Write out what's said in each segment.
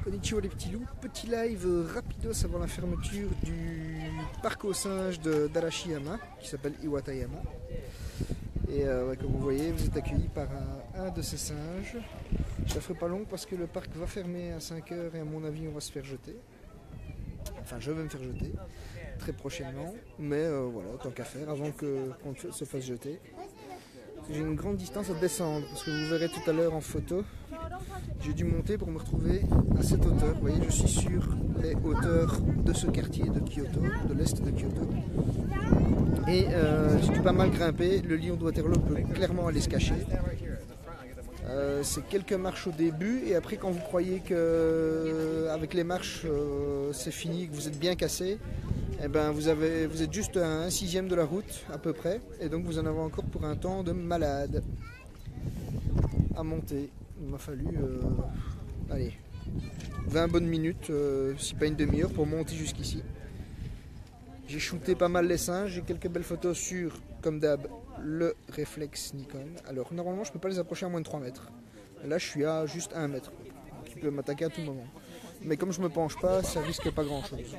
Konnichiwa les petits loups, petit live rapidos avant la fermeture du parc aux singes d'Arashiyama qui s'appelle Iwatayama. Et comme vous voyez, vous êtes accueillis par un de ces singes. Je la ferai pas longue parce que le parc va fermer à 5 h et à mon avis on va se faire jeter. Enfin je vais me faire jeter très prochainement, mais voilà, tant qu'à faire avant qu'on se fasse jeter. J'ai une grande distance à descendre parce que vous verrez tout à l'heure en photo. J'ai dû monter pour me retrouver à cette hauteur. Vous voyez, je suis sur les hauteurs de ce quartier de Kyoto, de l'est de Kyoto. Et j'ai dû pas mal grimper. Le lion de Waterloo peut clairement aller se cacher. C'est quelques marches au début et après quand vous croyez que avec les marches c'est fini, que vous êtes bien cassé, eh ben vous êtes juste à 1/6 de la route à peu près et donc vous en avez encore pour un temps de malade à monter. Il m'a fallu allez, 20 bonnes minutes, si pas une demi-heure pour monter jusqu'ici. J'ai shooté pas mal les singes, j'ai quelques belles photos sur, comme d'hab, le réflexe Nikon. Alors normalement je peux pas les approcher à moins de 3 mètres. Là je suis à juste 1 mètre, qui peut m'attaquer à tout moment. Mais comme je me penche pas, ça risque pas grand chose.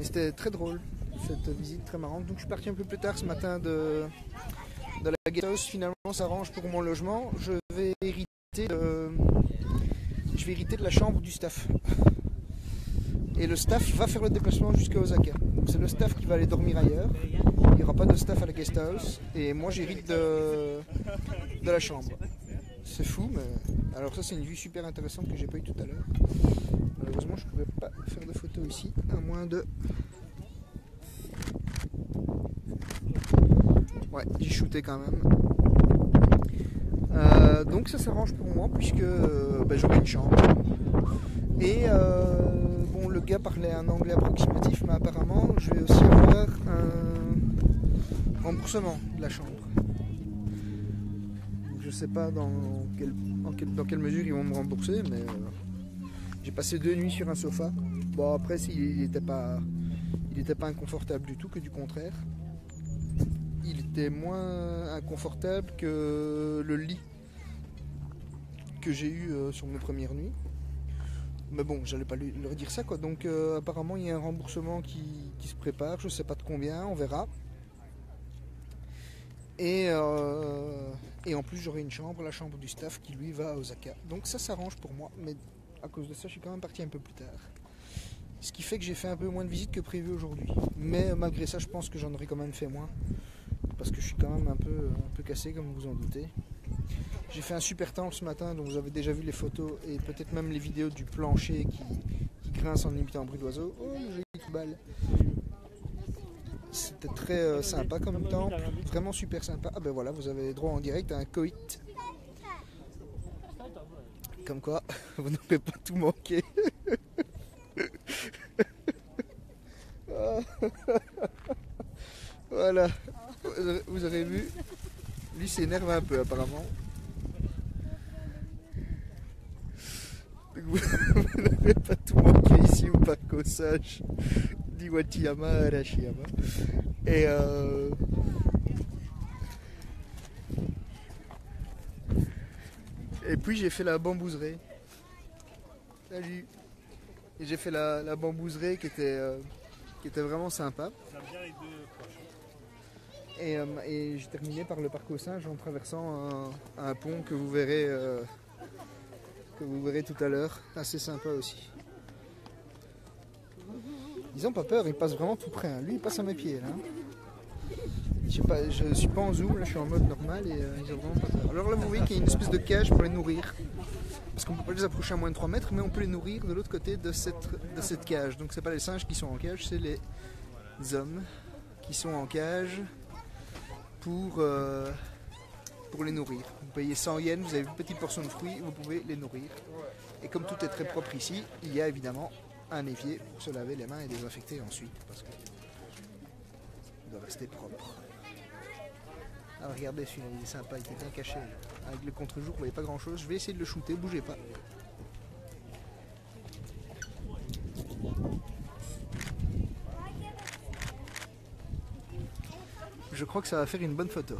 Et c'était très drôle, cette visite très marrante. Donc je suis parti un peu plus tard ce matin de la guest house. Finalement ça s'arrange pour mon logement. Je vais hériter de la chambre du staff. Et le staff va faire le déplacement jusqu'à Osaka. C'est le staff qui va aller dormir ailleurs. Il n'y aura pas de staff à la guest house. Et moi j'hérite de la chambre. C'est fou, mais alors ça c'est une vue super intéressante que j'ai pas eu tout à l'heure. Malheureusement je ne pouvais pas faire de photos ici, à moins de... Ouais, j'ai shooté quand même. Donc ça s'arrange pour moi puisque j'aurai une chambre. Et bon, le gars parlait un anglais approximatif, mais apparemment je vais aussi avoir un remboursement de la chambre. Donc, je sais pas dans quelle mesure ils vont me rembourser, mais j'ai passé 2 nuits sur un sofa. Bon après il n'était pas inconfortable du tout, que du contraire. Il était moins inconfortable que le lit que j'ai eu sur mes premières nuits. Mais bon, j'allais pas leur dire ça quoi. Donc apparemment il y a un remboursement qui se prépare, je sais pas de combien, on verra. Et en plus j'aurai une chambre, la chambre du staff qui lui va à Osaka. Donc ça s'arrange pour moi, mais à cause de ça je suis quand même parti un peu plus tard. Ce qui fait que j'ai fait un peu moins de visites que prévu aujourd'hui. Mais malgré ça je pense que j'en aurais quand même fait moins. Parce que je suis quand même un peu cassé comme vous en doutez. J'ai fait un super temple ce matin, donc vous avez déjà vu les photos et peut-être même les vidéos du plancher qui grince en imitant un bruit d'oiseau. Oh, j'ai une balle. C'était très sympa comme temple, vraiment super sympa. Ah ben voilà, vous avez droit en direct à un coït. Comme quoi, vous n'aurez pas tout manqué. Voilà, vous aurez vu, lui s'énerve un peu apparemment. Vous n'avez pas tout manqué ici au parc aux singes d'Iwatayama à Arashiyama. Et puis j'ai fait la bambouserie. Salut. Et j'ai fait la bambouserie qui était vraiment sympa. Et j'ai terminé par le parc aux singes en traversant un pont que vous verrez tout à l'heure, assez sympa aussi. Ils n'ont pas peur, ils passent vraiment tout près. Hein. Lui il passe à mes pieds là. Je suis pas en zoom, là je suis en mode normal et ils ont vraiment pas peur. Alors là vous voyez qu'il y a une espèce de cage pour les nourrir. Parce qu'on ne peut pas les approcher à moins de 3 mètres, mais on peut les nourrir de l'autre côté de cette cage. Donc c'est pas les singes qui sont en cage, c'est les hommes qui sont en cage pour les nourrir. Vous payez 100 yens, vous avez une petite portion de fruits, vous pouvez les nourrir. Et comme tout est très propre ici, il y a évidemment un évier pour se laver les mains et désinfecter ensuite, parce que il doit rester propre. Ah regardez celui-là, il est sympa, il était bien caché. Avec le contre-jour, vous voyez pas grand chose. Je vais essayer de le shooter, bougez pas. Je crois que ça va faire une bonne photo.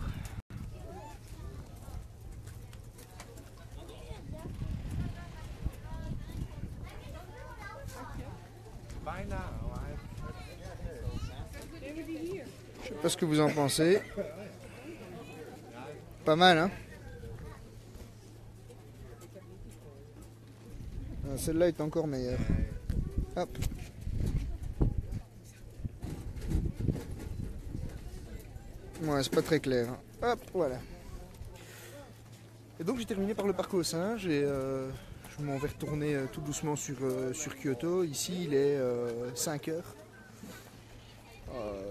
pas ce que vous en pensez. Pas mal, hein? Celle-là est encore meilleure. Hop. Ouais, c'est pas très clair. Hop, voilà. Et donc j'ai terminé par le parc aux singes et je m'en vais retourner tout doucement sur Kyoto. Ici il est 5 heures.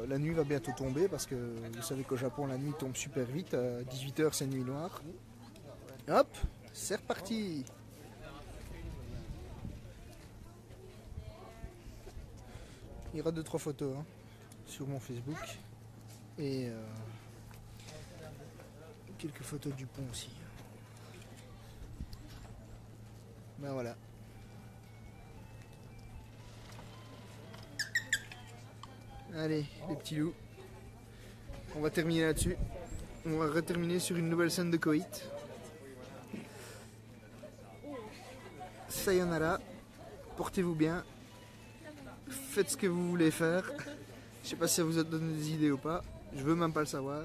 La nuit va bientôt tomber parce que vous savez qu'au Japon la nuit tombe super vite. À 18 heures c'est nuit noire. Hop, c'est reparti. Il y aura 2-3 photos hein, sur mon Facebook. Et quelques photos du pont aussi. Ben voilà. Allez, les petits loups. On va terminer là-dessus. On va reterminer sur une nouvelle scène de coït. Sayonara. Portez-vous bien. Faites ce que vous voulez faire. Je sais pas si ça vous a donné des idées ou pas. Je veux même pas le savoir.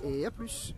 Et à plus.